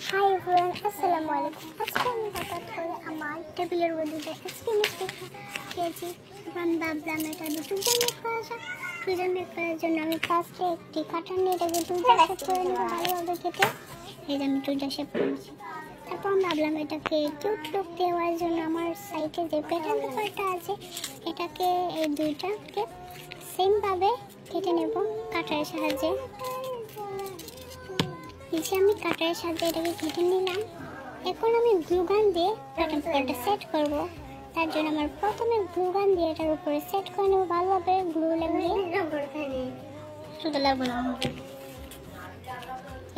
Hi everyone, আসসালামু আলাইকুম। আজকে আমি হঠাৎ করে আমার টেবিলের মধ্যে এক্সপিরিয়েন্স খেয়েছি। আমি ভাবলাম এটা টুইজার মেক করা যাক। টুইজার মেক করার জন্য আমি ফার্স্টে একটি কাটার নিয়ে এটাকে টুইজার শেপ করে নেবো ভালোভাবে কেটে। এই যে আমি টুইজার শেপ করেছি। তারপর আমি ভাবলাম এটাকে কিউট লুক দেওয়ার জন্য আমার সাইডে যে প্যাটার্ন পেপারটা আছে এটাকে এই দুইটাকে সেমভাবে কেটে নেব কাটারের সাহায্যে। নিচে আমি কাটারের সাহায্যে এটাকে কেটে নিলাম। এখন আমি গ্লু গান দিয়ে প্যাটার্ন পেপারটা সেট করব। তার জন্য আমার প্রথমে গ্লু গান দিয়ে এটার উপরে সেট করে নেব ভালোভাবে। গ্লু লাগিয়ে শুধু লাগবে না,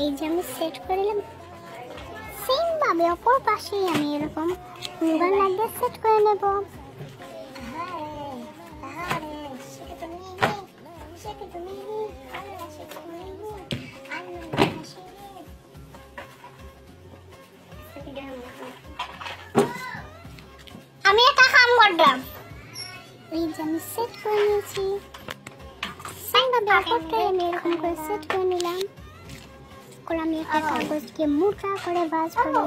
এই যে আমি সেট করে নিলাম। সেমভাবে অপর পাশেই আমি এরকম গ্লু গান লাগিয়ে সেট করে নেব। আমি এটা কাম করলাম, এই যে আমি সেট করে নিয়েছি। সেমভাবে অপরটাই আমি এরকম করে সেট করে নিলাম। আমি একটা কাগজকে মোটা করে ভাঁজ করে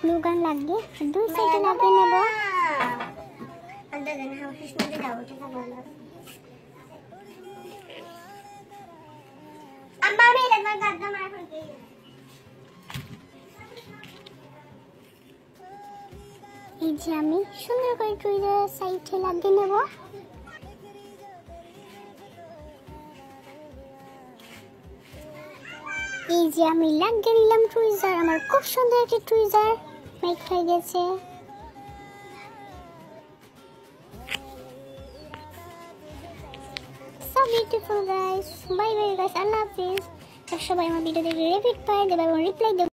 গ্লু গান লাগিয়ে দুই সাইডে লাগিয়ে নেব। এই যে আমি সুন্দর করে টুইজারের সাইডে লাগিয়ে নেব। এই যে আমি লাগিয়ে নিলাম টুইজার। আমার খুব সুন্দর একটি টুইজার মেক হয়ে গেছে। So beautiful guys, bye bye guys, আল্লাহ হাফেজ। সবাই আমার ভিডিও দেখে রিপিট পায় দেবে এবং রিপ্লাই দেবে।